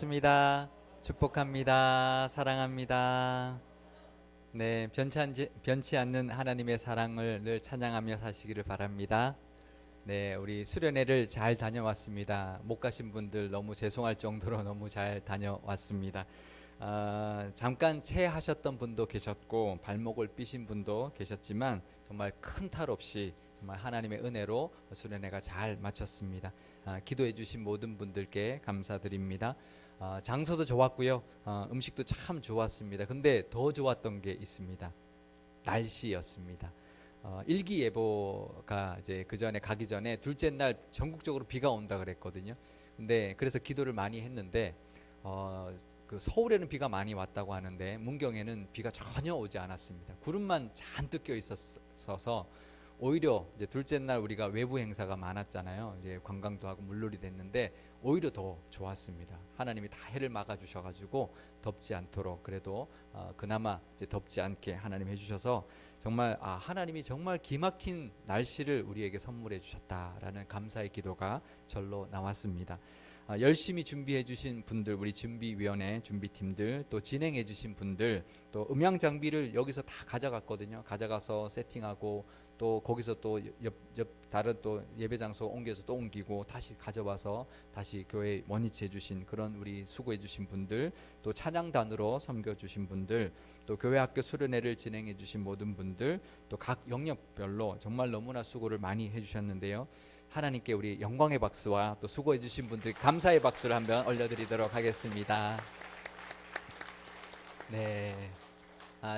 반갑습니다. 축복합니다. 사랑합니다. 네, 변치 않는 하나님의 사랑을 늘 찬양하며 사시기를 바랍니다. 네, 우리 수련회를 잘 다녀왔습니다. 못 가신 분들 너무 죄송할 정도로 너무 잘 다녀왔습니다. 잠깐 체하셨던 분도 계셨고 발목을 삐신 분도 계셨지만 정말 큰 탈 없이 정말 하나님의 은혜로 수련회가 잘 마쳤습니다. 기도해 주신 모든 분들께 감사드립니다. 장소도 좋았고요. 음식도 참 좋았습니다. 근데 더 좋았던 게 있습니다. 날씨였습니다. 일기예보가 이제 그 전에 가기 전에 둘째 날 전국적으로 비가 온다 그랬거든요. 근데 그래서 기도를 많이 했는데 그 서울에는 비가 많이 왔다고 하는데 문경에는 비가 전혀 오지 않았습니다. 구름만 잔뜩 껴 있어서 오히려 이제 둘째 날 우리가 외부 행사가 많았잖아요. 이제 관광도 하고 물놀이 됐는데 오히려 더 좋았습니다. 하나님이 다 해를 막아 주셔가지고 덥지 않도록 그래도 그나마 이제 덥지 않게 하나님 해주셔서 정말 하나님이 정말 기막힌 날씨를 우리에게 선물해 주셨다라는 감사의 기도가 절로 나왔습니다. 열심히 준비해 주신 분들, 우리 준비위원회 준비팀들, 또 진행해 주신 분들, 또 음향 장비를 여기서 다 가져갔거든요. 가져가서 세팅하고 또 거기서 또 옆 다른 또 예배 장소 옮겨서 또 옮기고 다시 가져와서 다시 교회 원위치 해주신 그런 우리 수고해 주신 분들, 또 찬양단으로 섬겨 주신 분들, 또 교회 학교 수련회를 진행해 주신 모든 분들, 또 각 영역별로 정말 너무나 수고를 많이 해주셨는데요. 하나님께 우리 영광의 박수와 또 수고해 주신 분들 감사의 박수를 한번 올려드리도록 하겠습니다. 네.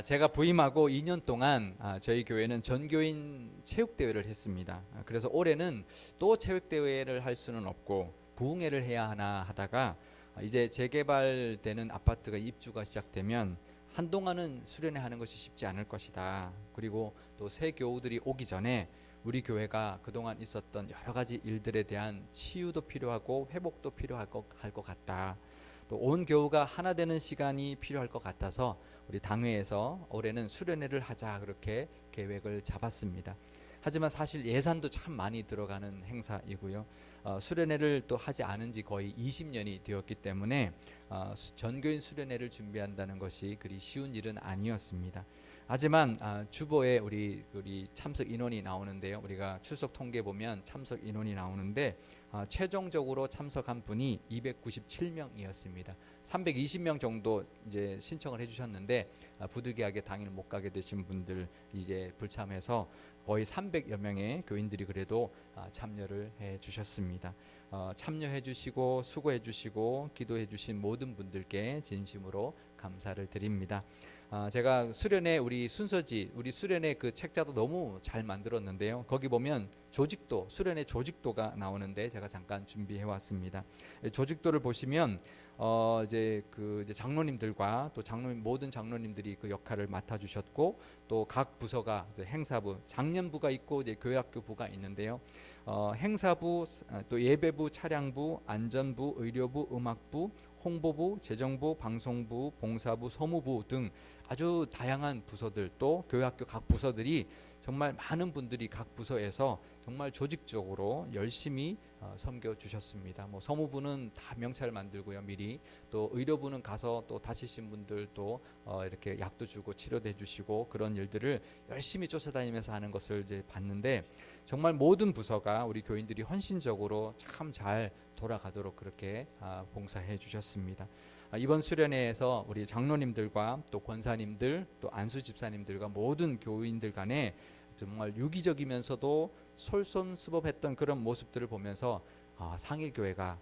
제가 부임하고 2년 동안 저희 교회는 전교인 체육대회를 했습니다. 그래서 올해는 또 체육대회를 할 수는 없고 부흥회를 해야 하나 하다가 이제 재개발되는 아파트가 입주가 시작되면 한동안은 수련회 하는 것이 쉽지 않을 것이다. 그리고 또 새 교우들이 오기 전에 우리 교회가 그동안 있었던 여러 가지 일들에 대한 치유도 필요하고 회복도 필요할 것 같다. 또 온 교우가 하나 되는 시간이 필요할 것 같아서 우리 당회에서 올해는 수련회를 하자 그렇게 계획을 잡았습니다. 하지만 사실 예산도 참 많이 들어가는 행사이고요. 수련회를 또 하지 않은 지 거의 20년이 되었기 때문에 전교인 수련회를 준비한다는 것이 그리 쉬운 일은 아니었습니다. 하지만 주보에 우리 참석 인원이 나오는데요. 우리가 출석 통계 보면 참석 인원이 나오는데 최종적으로 참석한 분이 297명이었습니다. 320명 정도 이제 신청을 해주셨는데 부득이하게 당일 못 가게 되신 분들 이제 불참해서 거의 300여 명의 교인들이 그래도 참여를 해주셨습니다. 참여해주시고 수고해주시고 기도해주신 모든 분들께 진심으로 감사를 드립니다. 제가 수련회 우리 순서지 우리 수련회 그 책자도 너무 잘 만들었는데요. 거기 보면 조직도 수련회 조직도가 나오는데 제가 잠깐 준비해 왔습니다. 조직도를 보시면 이제 장로님들과 또 모든 장로님들이 그 역할을 맡아 주셨고 또 각 부서가 이제 행사부, 장년부가 있고 이제 교회학교부가 있는데요. 행사부, 또 예배부, 차량부, 안전부, 의료부, 음악부, 홍보부, 재정부, 방송부, 봉사부, 서무부 등 아주 다양한 부서들 또 교회학교 각 부서들이 정말 많은 분들이 각 부서에서 정말 조직적으로 열심히 섬겨 주셨습니다. 뭐 서무부는 다 명찰 만들고요, 미리. 또 의료부는 가서 또 다치신 분들 또 이렇게 약도 주고 치료도 해주시고 그런 일들을 열심히 쫓아다니면서 하는 것을 이제 봤는데 정말 모든 부서가 우리 교인들이 헌신적으로 참 잘 돌아가도록 그렇게 봉사해 주셨습니다. 이번 수련회에서 우리 장로님들과 또 권사님들 또 안수 집사님들과 모든 교인들 간에 정말 유기적이면서도 솔선수범했던 그런 모습들을 보면서 상일교회가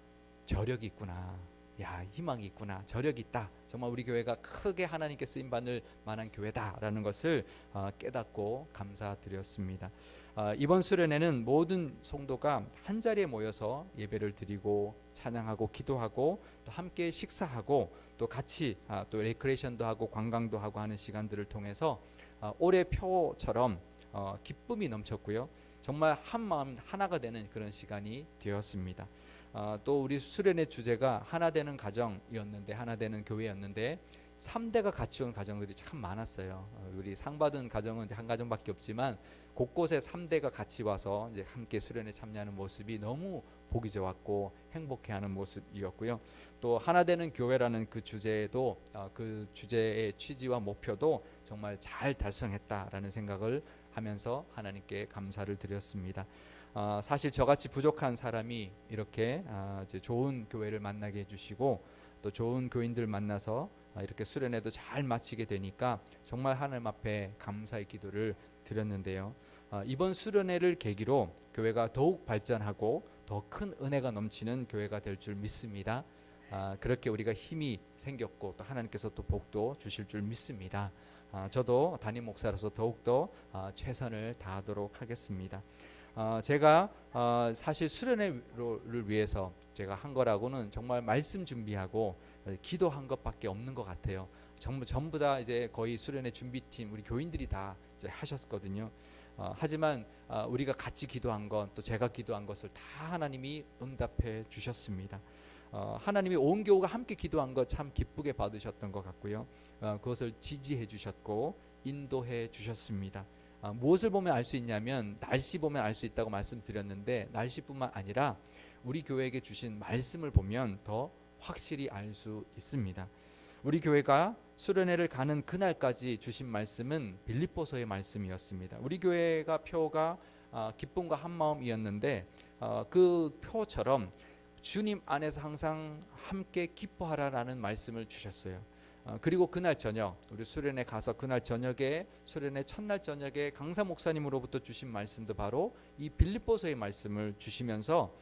저력이 있구나, 야 희망이 있구나, 저력이 있다, 정말 우리 교회가 크게 하나님께 쓰임받을 만한 교회다라는 것을 깨닫고 감사드렸습니다. 이번 수련회는 모든 성도가 한 자리에 모여서 예배를 드리고 찬양하고 기도하고 또 함께 식사하고 또 같이 또 레크레이션도 하고 관광도 하고 하는 시간들을 통해서 올해 표처럼 기쁨이 넘쳤고요. 정말 한 마음 하나가 되는 그런 시간이 되었습니다. 또 우리 수련의 주제가 하나 되는 가정이었는데 하나 되는 교회였는데 3대가 같이 온 가정들이 참 많았어요. 우리 상 받은 가정은 이제 한 가정밖에 없지만 곳곳에 3대가 같이 와서 이제 함께 수련에 참여하는 모습이 너무 보기 좋았고 행복해하는 모습이었고요. 또 하나 되는 교회라는 그 주제도 그 주제의 취지와 목표도 정말 잘 달성했다라는 생각을 하면서 하나님께 감사를 드렸습니다. 사실 저같이 부족한 사람이 이렇게 이제 좋은 교회를 만나게 해주시고 또 좋은 교인들 만나서 이렇게 수련회도 잘 마치게 되니까 정말 하나님 앞에 감사의 기도를 드렸는데요. 이번 수련회를 계기로 교회가 더욱 발전하고 더 큰 은혜가 넘치는 교회가 될 줄 믿습니다. 그렇게 우리가 힘이 생겼고 또 하나님께서 또 복도 주실 줄 믿습니다. 저도 담임 목사로서 더욱더 최선을 다하도록 하겠습니다. 제가 사실 수련회를 위해서 제가 한 거라고는 정말 말씀 준비하고 기도한 것밖에 없는 것 같아요. 전부 다 이제 거의 수련회 준비팀 우리 교인들이 다 이제 하셨거든요. 하지만 우리가 같이 기도한 것 또 제가 기도한 것을 다 하나님이 응답해 주셨습니다. 하나님이 온 교우가 함께 기도한 것 참 기쁘게 받으셨던 것 같고요. 그것을 지지해 주셨고 인도해 주셨습니다. 무엇을 보면 알 수 있냐면 날씨 보면 알 수 있다고 말씀드렸는데 날씨뿐만 아니라 우리 교회에게 주신 말씀을 보면 더 확실히 알 수 있습니다. 우리 교회가 수련회를 가는 그날까지 주신 말씀은 빌립보서의 말씀이었습니다. 우리 교회가 표가 기쁨과 한마음이었는데 그 표처럼 주님 안에서 항상 함께 기뻐하라라는 말씀을 주셨어요. 그리고 그날 저녁 우리 수련회 가서 그날 저녁에 수련회 첫날 저녁에 강사 목사님으로부터 주신 말씀도 바로 이 빌립보서의 말씀을 주시면서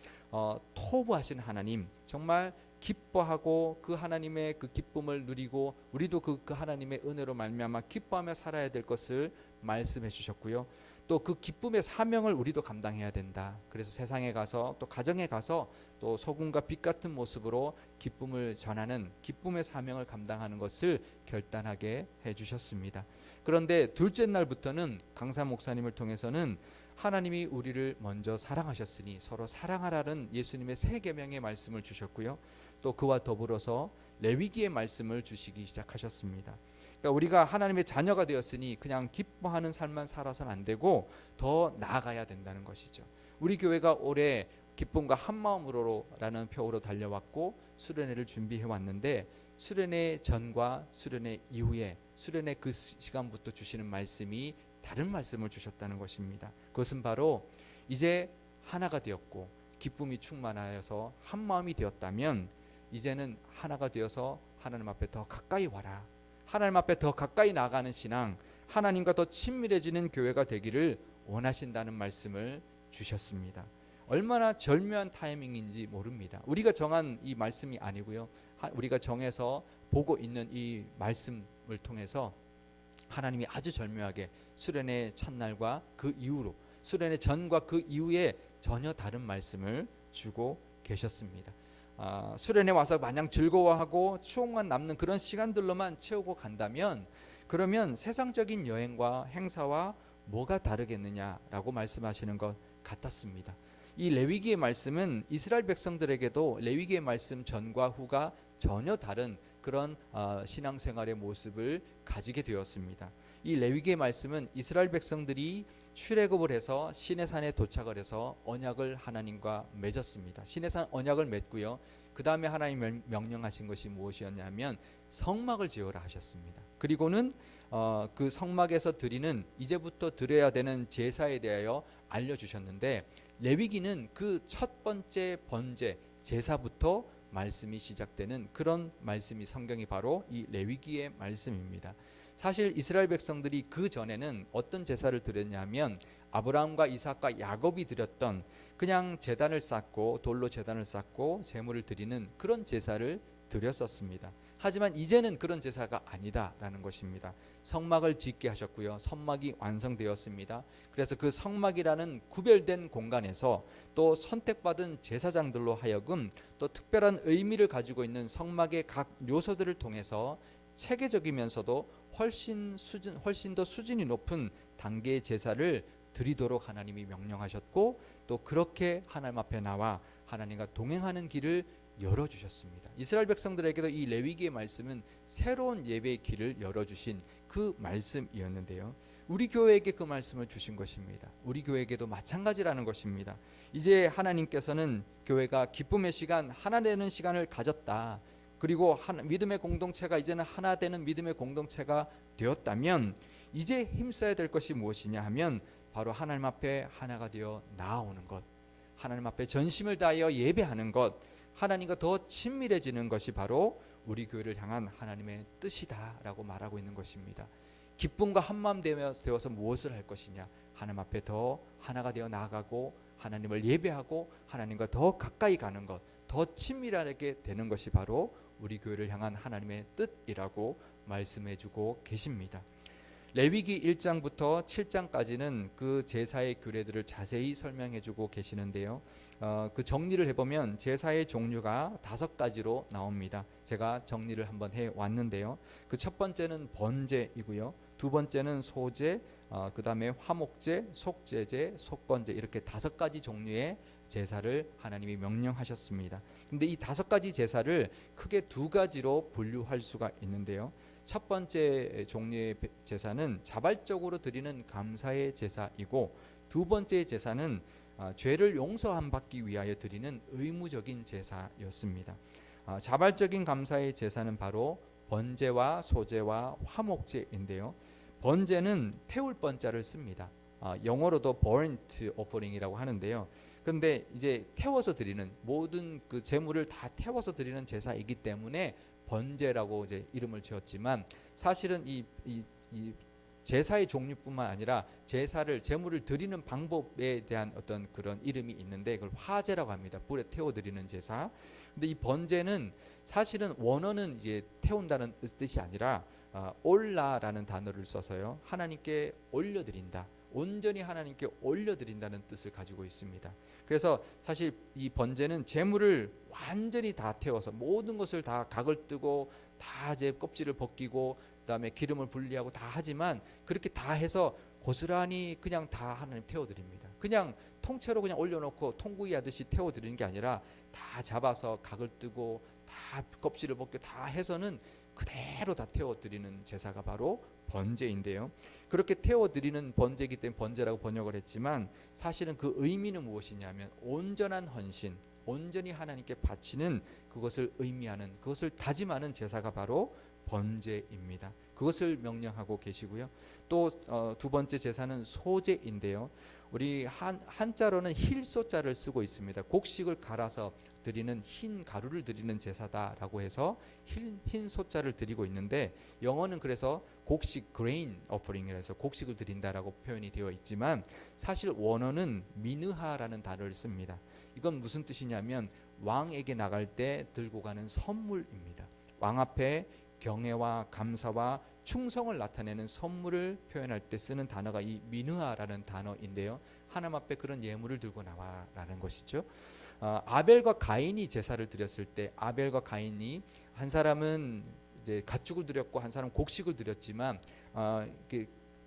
토부하신 하나님 정말 기뻐하고 그 하나님의 그 기쁨을 누리고 우리도 그 하나님의 은혜로 말미암아 기뻐하며 살아야 될 것을 말씀해 주셨고요. 또 그 기쁨의 사명을 우리도 감당해야 된다. 그래서 세상에 가서 또 가정에 가서 또 소금과 빛 같은 모습으로 기쁨을 전하는 기쁨의 사명을 감당하는 것을 결단하게 해주셨습니다. 그런데 둘째 날부터는 강사 목사님을 통해서는 하나님이 우리를 먼저 사랑하셨으니 서로 사랑하라는 예수님의 세 계명의 말씀을 주셨고요. 또 그와 더불어서 레위기의 말씀을 주시기 시작하셨습니다. 그러니까 우리가 하나님의 자녀가 되었으니 그냥 기뻐하는 삶만 살아서는 안 되고 더 나아가야 된다는 것이죠. 우리 교회가 올해 기쁨과 한마음으로라는 표어로 달려왔고 수련회를 준비해 왔는데 수련회 전과 수련회 이후에 수련회 그 시간부터 주시는 말씀이 다른 말씀을 주셨다는 것입니다. 그것은 바로 이제 하나가 되었고 기쁨이 충만하여서 한 마음이 되었다면 이제는 하나가 되어서 하나님 앞에 더 가까이 와라. 하나님 앞에 더 가까이 나가는 신앙, 하나님과 더 친밀해지는 교회가 되기를 원하신다는 말씀을 주셨습니다. 얼마나 절묘한 타이밍인지 모릅니다. 우리가 정한 이 말씀이 아니고요. 우리가 정해서 보고 있는 이 말씀을 통해서 하나님이 아주 절묘하게 수련회 첫날과 그 이후로 수련회 전과 그 이후에 전혀 다른 말씀을 주고 계셨습니다. 수련회 와서 마냥 즐거워하고 추억만 남는 그런 시간들로만 채우고 간다면 그러면 세상적인 여행과 행사와 뭐가 다르겠느냐라고 말씀하시는 것 같았습니다. 이 레위기의 말씀은 이스라엘 백성들에게도 레위기의 말씀 전과 후가 전혀 다른 그런 신앙생활의 모습을 가지게 되었습니다. 이 레위기의 말씀은 이스라엘 백성들이 출애굽을 해서 시내산에 도착을 해서 언약을 하나님과 맺었습니다. 시내산 언약을 맺고요. 그 다음에 하나님 명령하신 것이 무엇이었냐면 성막을 지어라 하셨습니다. 그리고는 그 성막에서 드리는 이제부터 드려야 되는 제사에 대하여 알려주셨는데 레위기는 그 첫 번째 번제 제사부터 말씀이 시작되는 그런 말씀이 성경이 바로 이 레위기의 말씀입니다. 사실 이스라엘 백성들이 그 전에는 어떤 제사를 드렸냐면 아브라함과 이삭과 야곱이 드렸던 그냥 제단을 쌓고 돌로 제단을 쌓고 제물을 드리는 그런 제사를 드렸었습니다. 하지만 이제는 그런 제사가 아니다라는 것입니다. 성막을 짓게 하셨고요. 성막이 완성되었습니다. 그래서 그 성막이라는 구별된 공간에서 또 선택받은 제사장들로 하여금 또 특별한 의미를 가지고 있는 성막의 각 요소들을 통해서 체계적이면서도 훨씬 더 수준이 높은 단계의 제사를 드리도록 하나님이 명령하셨고 또 그렇게 하나님 앞에 나와 하나님과 동행하는 길을 열어주셨습니다. 이스라엘 백성들에게도 이 레위기의 말씀은 새로운 예배의 길을 열어주신 그 말씀이었는데요. 우리 교회에게 그 말씀을 주신 것입니다. 우리 교회에게도 마찬가지라는 것입니다. 이제 하나님께서는 교회가 기쁨의 시간, 하나 되는 시간을 가졌다. 그리고 믿음의 공동체가 이제는 하나 되는 믿음의 공동체가 되었다면 이제 힘써야 될 것이 무엇이냐 하면 바로 하나님 앞에 하나가 되어 나아오는 것, 하나님 앞에 전심을 다하여 예배하는 것, 하나님과 더 친밀해지는 것이 바로 우리 교회를 향한 하나님의 뜻이다라고 말하고 있는 것입니다. 기쁨과 한마음 되어서 무엇을 할 것이냐, 하나님 앞에 더 하나가 되어 나아가고 하나님을 예배하고 하나님과 더 가까이 가는 것, 더 친밀하게 되는 것이 바로 우리 교회를 향한 하나님의 뜻이라고 말씀해주고 계십니다. 레위기 1장부터 7장까지는 그 제사의 규례들을 자세히 설명해주고 계시는데요. 그 정리를 해보면 제사의 종류가 5가지로 나옵니다. 제가 정리를 한번 해왔는데요. 그 첫 번째는 번제이고요. 두 번째는 소제, 그 다음에 화목제, 속제제, 속건제, 이렇게 5가지 종류의 제사를 하나님이 명령하셨습니다. 근데 이 5가지 제사를 크게 2가지로 분류할 수가 있는데요. 첫 번째 종류의 제사는 자발적으로 드리는 감사의 제사이고, 두 번째 제사는 죄를 용서함 받기 위하여 드리는 의무적인 제사였습니다. 자발적인 감사의 제사는 바로 번제와 소제와 화목제인데요. 번제는 태울 번자를 씁니다. 영어로도 burnt offering이라고 하는데요. 그런데 이제 태워서 드리는 모든 그 제물을 다 태워서 드리는 제사이기 때문에 번제라고 이제 이름을 지었지만, 사실은 이 제사의 종류뿐만 아니라 제물을 드리는 방법에 대한 어떤 그런 이름이 있는데 그걸 화제라고 합니다. 불에 태워 드리는 제사. 근데 이 번제는 사실은 원어는 이제 태운다는 뜻이 아니라 올라라는 단어를 써서요, 하나님께 올려드린다, 온전히 하나님께 올려드린다는 뜻을 가지고 있습니다. 그래서 사실 이 번제는 제물을 완전히 다 태워서 모든 것을 다 각을 뜨고 다 이제 껍질을 벗기고 그다음에 기름을 분리하고 다 하지만, 그렇게 다 해서 고스란히 그냥 다 하나님 태워드립니다. 그냥 통째로 그냥 올려놓고 통구이 하듯이 태워드리는 게 아니라 다 잡아서 각을 뜨고 다 껍질을 벗겨 다 해서는 그대로 다 태워드리는 제사가 바로 번제인데요. 그렇게 태워드리는 번제이기 때문에 번제라고 번역을 했지만, 사실은 그 의미는 무엇이냐면 온전한 헌신, 온전히 하나님께 바치는 그것을 의미하는, 그것을 다짐하는 제사가 바로 번제입니다. 그것을 명령하고 계시고요. 또 두 번째 제사는 소제인데요. 우리 한자로는 힐소자를 쓰고 있습니다. 곡식을 갈아서 드리는 흰 가루를 드리는 제사다라고 해서 흰 소자를 드리고 있는데, 영어는 그래서 곡식 grain offering이라 해서 곡식을 드린다라고 표현이 되어 있지만, 사실 원어는 미느하라는 단어를 씁니다. 이건 무슨 뜻이냐면 왕에게 나갈 때 들고 가는 선물입니다. 왕 앞에 경애와 감사와 충성을 나타내는 선물을 표현할 때 쓰는 단어가 이 미느하라는 단어인데요. 하나님 앞에 그런 예물을 들고 나와라는 것이죠. 아벨과 가인이 제사를 드렸을 때, 아벨과 가인이 한 사람은 이제 가축을 드렸고 한 사람은 곡식을 드렸지만,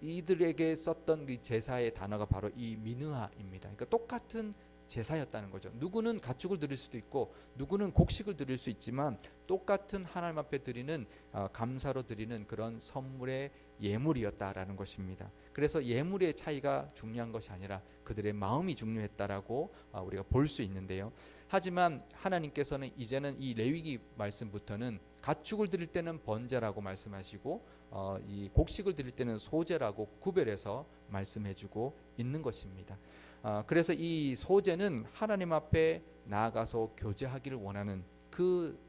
이들에게 썼던 그 제사의 단어가 바로 이 미느하입니다. 그러니까 똑같은 제사였다는 거죠. 누구는 가축을 드릴 수도 있고 누구는 곡식을 드릴 수 있지만, 똑같은 하나님 앞에 드리는 감사로 드리는 그런 선물의 예물이었다라는 것입니다. 그래서 예물의 차이가 중요한 것이 아니라 그들의 마음이 중요했다라고 우리가 볼 수 있는데요. 하지만 하나님께서는 이제는 이 레위기 말씀부터는 가축을 드릴 때는 번제라고 말씀하시고 이 곡식을 드릴 때는 소제라고 구별해서 말씀해주고 있는 것입니다. 그래서 이 소제는 하나님 앞에 나아가서 교제하기를 원하는 그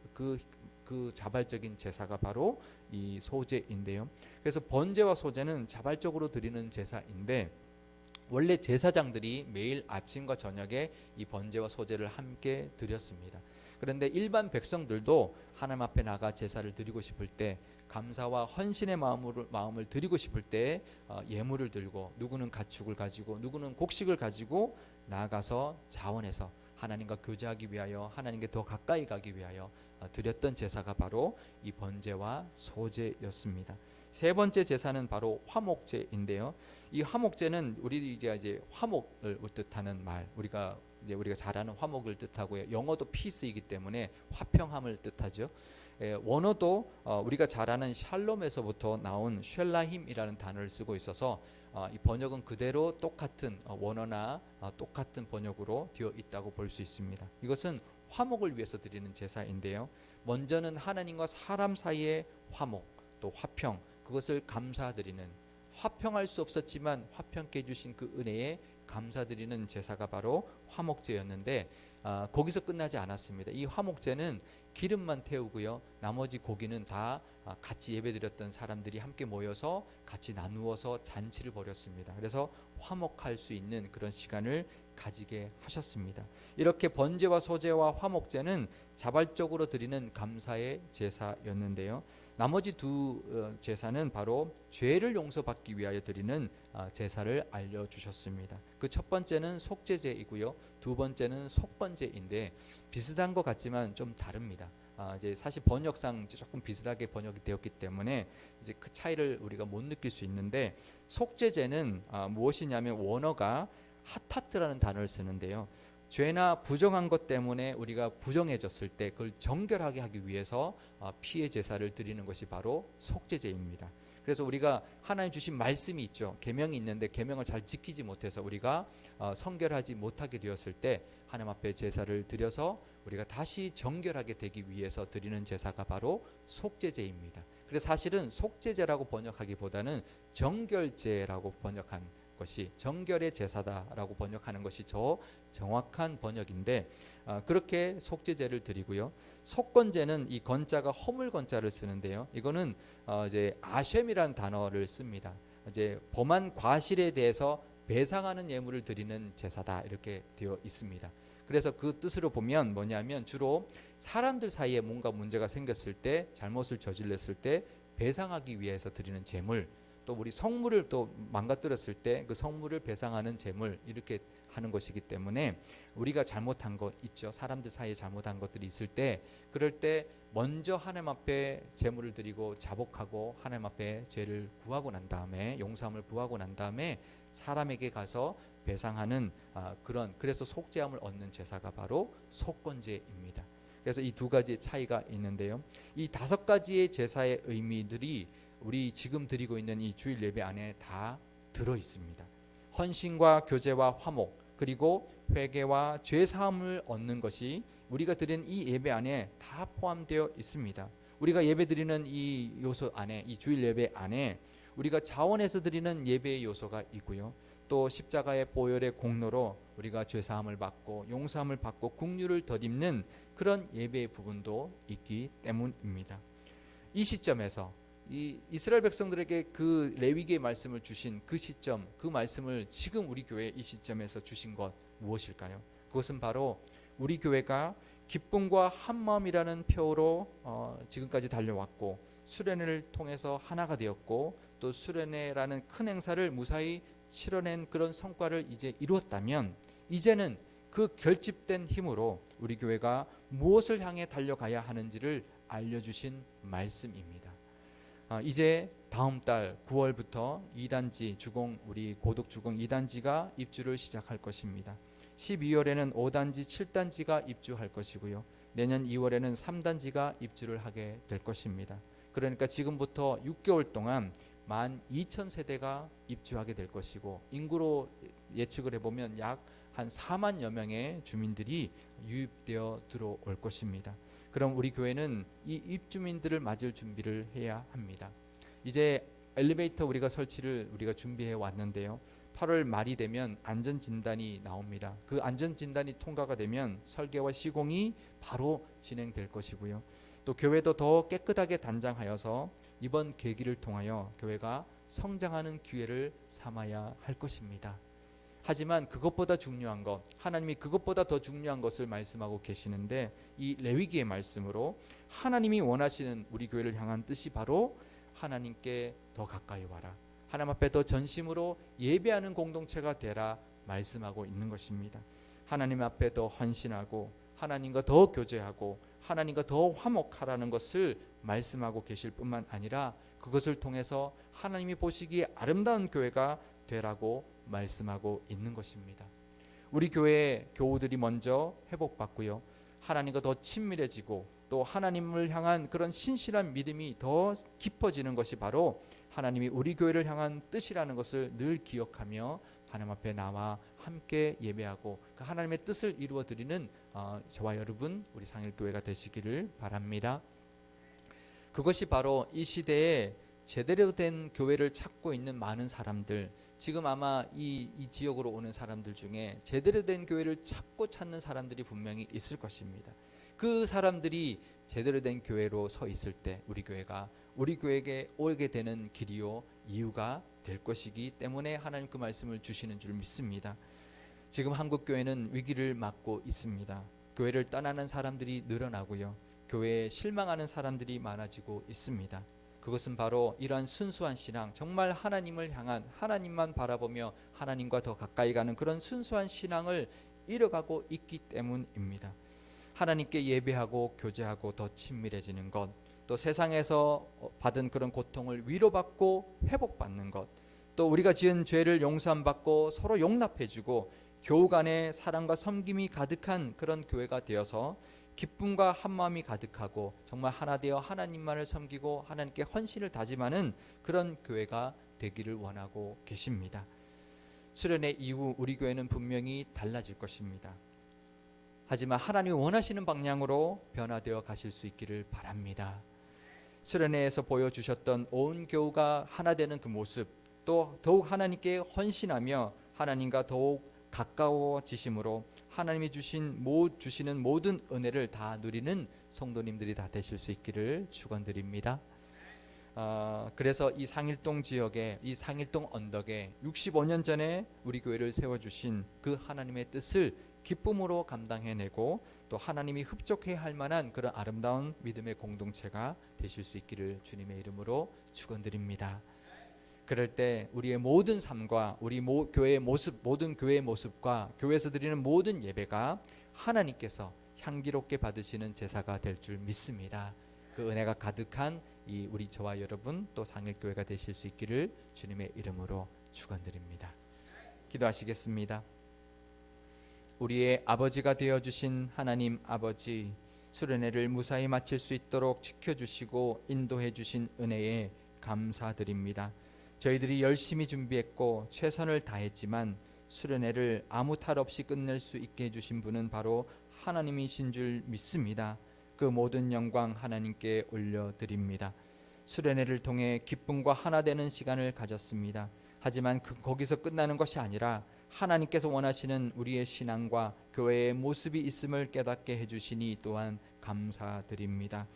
자발적인 제사가 바로 이 소제인데요. 그래서 번제와 소제는 자발적으로 드리는 제사인데, 원래 제사장들이 매일 아침과 저녁에 이 번제와 소제를 함께 드렸습니다. 그런데 일반 백성들도 하나님 앞에 나가 제사를 드리고 싶을 때, 감사와 헌신의 마음을 드리고 싶을 때 예물을 들고, 누구는 가축을 가지고 누구는 곡식을 가지고 나아가서 자원해서 하나님과 교제하기 위하여, 하나님께 더 가까이 가기 위하여 드렸던 제사가 바로 이 번제와 소제였습니다. 세 번째 제사는 바로 화목제인데요. 이 화목제는 우리가 이제 화목을 뜻하는 말, 우리가 잘 아는 화목을 뜻하고요. 영어도 peace이기 때문에 화평함을 뜻하죠. 원어도 우리가 잘 아는 샬롬에서부터 나온 쉘라힘이라는 단어를 쓰고 있어서 이 번역은 그대로 똑같은 원어나 똑같은 번역으로 되어 있다고 볼 수 있습니다. 이것은 화목을 위해서 드리는 제사인데요. 먼저는 하나님과 사람 사이의 화목, 또 화평, 그것을 감사드리는, 화평할 수 없었지만 화평케 해주신 그 은혜에 감사드리는 제사가 바로 화목제였는데, 거기서 끝나지 않았습니다. 이 화목제는 기름만 태우고요, 나머지 고기는 다 같이 예배드렸던 사람들이 함께 모여서 같이 나누어서 잔치를 벌였습니다. 그래서 화목할 수 있는 그런 시간을 가지게 하셨습니다. 이렇게 번제와 소제와 화목제는 자발적으로 드리는 감사의 제사였는데요. 나머지 두 제사는 바로 죄를 용서받기 위하여 드리는 제사를 알려주셨습니다. 그 첫 번째는 속죄제이고요, 두 번째는 속번제인데 비슷한 것 같지만 좀 다릅니다. 이제 사실 번역상 조금 비슷하게 번역이 되었기 때문에 이제 그 차이를 우리가 못 느낄 수 있는데, 속죄제는 무엇이냐면 원어가 하타트라는 단어를 쓰는데요. 죄나 부정한 것 때문에 우리가 부정해졌을 때 그걸 정결하게 하기 위해서 피의 제사를 드리는 것이 바로 속죄제입니다. 그래서 우리가 하나님 주신 말씀이 있죠. 계명이 있는데 계명을 잘 지키지 못해서 우리가 성결하지 못하게 되었을 때 하나님 앞에 제사를 드려서 우리가 다시 정결하게 되기 위해서 드리는 제사가 바로 속죄제입니다. 그래서 사실은 속죄제라고 번역하기보다는 정결제라고 번역한 것이, 정결의 제사다라고 번역하는 것이 더 정확한 번역인데, 그렇게 속죄제를 드리고요. 속건제는 이 건자가 허물 건자를 쓰는데요. 이거는 이제 아셈이라는 단어를 씁니다. 이제 범한 과실에 대해서 배상하는 예물을 드리는 제사다, 이렇게 되어 있습니다. 그래서 그 뜻으로 보면 뭐냐면, 주로 사람들 사이에 뭔가 문제가 생겼을 때, 잘못을 저질렀을 때 배상하기 위해서 드리는 제물, 또 우리 성물을 또 망가뜨렸을 때 그 성물을 배상하는 제물, 이렇게 하는 것이기 때문에 우리가 잘못한 것 있죠. 사람들 사이에 잘못한 것들이 있을 때, 그럴 때 먼저 하나님 앞에 제물을 드리고 자복하고 하나님 앞에 죄를 구하고 난 다음에, 용서함을 구하고 난 다음에 사람에게 가서 배상하는 그래서 속죄함을 얻는 제사가 바로 속건제입니다. 그래서 이 두 가지의 차이가 있는데요. 이 다섯 가지의 제사의 의미들이 우리 지금 드리고 있는 이 주일 예배 안에 다 들어 있습니다. 헌신과 교제와 화목, 그리고 회개와 죄 사함을 얻는 것이 우리가 드리는 이 예배 안에 다 포함되어 있습니다. 우리가 예배 드리는 이 요소 안에, 이 주일 예배 안에 우리가 자원해서 드리는 예배의 요소가 있고요, 또 십자가의 보혈의 공로로 우리가 죄 사함을 받고 용서함을 받고 국류를 덧입는 그런 예배의 부분도 있기 때문입니다. 이 시점에서 이 이스라엘 백성들에게 그 레위기의 말씀을 주신 그 시점, 그 말씀을 지금 우리 교회 이 시점에서 주신 것 무엇일까요? 그것은 바로 우리 교회가 기쁨과 한마음이라는 표어로 지금까지 달려왔고, 수련회를 통해서 하나가 되었고, 또 수련회라는 큰 행사를 무사히 치러낸 그런 성과를 이제 이루었다면, 이제는 그 결집된 힘으로 우리 교회가 무엇을 향해 달려가야 하는지를 알려주신 말씀입니다. 이제 다음 달 9월부터 2단지 주공, 우리 고독 주공 2단지가 입주를 시작할 것입니다. 12월에는 5단지, 7단지가 입주할 것이고요. 내년 2월에는 3단지가 입주를 하게 될 것입니다. 그러니까 지금부터 6개월 동안 12,000세대가 입주하게 될 것이고, 인구로 예측을 해보면 약 한 4만여 명의 주민들이 유입되어 들어올 것입니다. 그럼 우리 교회는 이 입주민들을 맞을 준비를 해야 합니다. 이제 엘리베이터 우리가 설치를 우리가 준비해 왔는데요. 8월 말이 되면 안전진단이 나옵니다. 그 안전진단이 통과가 되면 설계와 시공이 바로 진행될 것이고요. 또 교회도 더 깨끗하게 단장하여서 이번 계기를 통하여 교회가 성장하는 기회를 삼아야 할 것입니다. 하지만 그것보다 중요한 것, 하나님이 그것보다 더 중요한 것을 말씀하고 계시는데, 이 레위기의 말씀으로 하나님이 원하시는 우리 교회를 향한 뜻이 바로 하나님께 더 가까이 와라, 하나님 앞에 더 전심으로 예배하는 공동체가 되라 말씀하고 있는 것입니다. 하나님 앞에 더 헌신하고 하나님과 더 교제하고 하나님과 더 화목하라는 것을 말씀하고 계실 뿐만 아니라, 그것을 통해서 하나님이 보시기에 아름다운 교회가 되라고 말씀하고 있는 것입니다. 우리 교회의 교우들이 먼저 회복받고요, 하나님과 더 친밀해지고 또 하나님을 향한 그런 신실한 믿음이 더 깊어지는 것이 바로 하나님이 우리 교회를 향한 뜻이라는 것을 늘 기억하며 하나님 앞에 나와 함께 예배하고 그 하나님의 뜻을 이루어 드리는 저와 여러분 우리 상일교회가 되시기를 바랍니다. 그것이 바로 이 시대에 제대로 된 교회를 찾고 있는 많은 사람들, 지금 아마 이 지역으로 오는 사람들 중에 제대로 된 교회를 찾는 사람들이 분명히 있을 것입니다. 그 사람들이 제대로 된 교회로 서 있을 때 우리 교회에게 오게 되는 길이요 이유가 될 것이기 때문에 하나님 그 말씀을 주시는 줄 믿습니다. 지금 한국 교회는 위기를 맞고 있습니다. 교회를 떠나는 사람들이 늘어나고요, 교회에 실망하는 사람들이 많아지고 있습니다. 그것은 바로 이러한 순수한 신앙, 정말 하나님을 향한, 하나님만 바라보며 하나님과 더 가까이 가는 그런 순수한 신앙을 잃어가고 있기 때문입니다. 하나님께 예배하고 교제하고 더 친밀해지는 것, 또 세상에서 받은 그런 고통을 위로받고 회복받는 것, 또 우리가 지은 죄를 용서함받고 서로 용납해주고 교우 간의 사랑과 섬김이 가득한 그런 교회가 되어서 기쁨과 한마음이 가득하고 정말 하나 되어 하나님만을 섬기고 하나님께 헌신을 다짐하는 그런 교회가 되기를 원하고 계십니다. 수련회 이후 우리 교회는 분명히 달라질 것입니다. 하지만 하나님이 원하시는 방향으로 변화되어 가실 수 있기를 바랍니다. 수련회에서 보여주셨던 온 교우가 하나 되는 그 모습, 또 더욱 하나님께 헌신하며 하나님과 더욱 가까워지심으로 하나님이 주시는 모든 은혜를 다 누리는 성도님들이 다 되실 수 있기를 축원드립니다. 그래서 이 상일동 지역에, 이 상일동 언덕에 65년 전에 우리 교회를 세워주신 그 하나님의 뜻을 기쁨으로 감당해내고 또 하나님이 흡족해야 할 만한 그런 아름다운 믿음의 공동체가 되실 수 있기를 주님의 이름으로 축원드립니다. 그럴 때 우리의 모든 삶과 우리 교회의 모습, 모든 교회의 모습과 교회에서 드리는 모든 예배가 하나님께서 향기롭게 받으시는 제사가 될 줄 믿습니다. 그 은혜가 가득한 우리 저와 여러분 또 상일교회가 되실 수 있기를 주님의 이름으로 축원드립니다. 기도하시겠습니다. 우리의 아버지가 되어주신 하나님 아버지, 수련회를 무사히 마칠 수 있도록 지켜주시고 인도해 주신 은혜에 감사드립니다. 저희들이 열심히 준비했고 최선을 다했지만 수련회를 아무 탈 없이 끝낼 수 있게 해주신 분은 바로 하나님이신 줄 믿습니다. 그 모든 영광 하나님께 올려드립니다. 수련회를 통해 기쁨과 하나 되는 시간을 가졌습니다. 하지만 거기서 끝나는 것이 아니라 하나님께서 원하시는 우리의 신앙과 교회의 모습이 있음을 깨닫게 해주시니 또한 감사드립니다.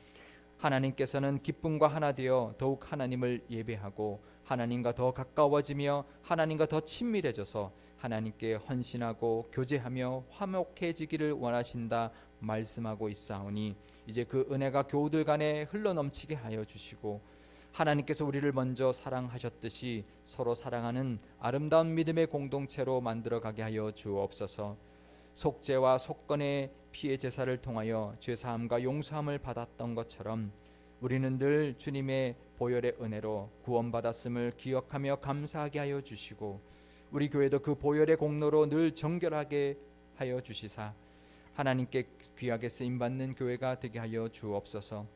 하나님께서는 기쁨과 하나 되어 더욱 하나님을 예배하고 하나님과 더 가까워지며 하나님과 더 친밀해져서 하나님께 헌신하고 교제하며 화목해지기를 원하신다 말씀하고 있사오니 이제 그 은혜가 교우들 간에 흘러넘치게 하여 주시고 하나님께서 우리를 먼저 사랑하셨듯이 서로 사랑하는 아름다운 믿음의 공동체로 만들어가게 하여 주옵소서. 속죄와 속건의 피의 제사를 통하여 죄사함과 용서함을 받았던 것처럼 우리는 늘 주님의 보혈의 은혜로 구원받았음을 기억하며 감사하게 하여 주시고 우리 교회도 그 보혈의 공로로 늘 정결하게 하여 주시사 하나님께 귀하게 쓰임받는 교회가 되게 하여 주옵소서.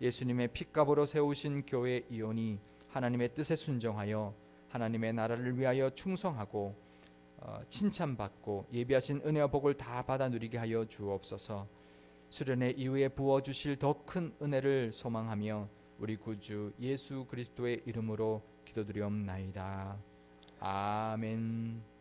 예수님의 핏값으로 세우신 교회 이온이 하나님의 뜻에 순종하여 하나님의 나라를 위하여 충성하고 칭찬받고 예비하신 은혜와 복을 다 받아 누리게 하여 주옵소서. 수련회 이후에 부어주실 더 큰 은혜를 소망하며 우리 구주 예수 그리스도의 이름으로 기도드리옵나이다. 아멘.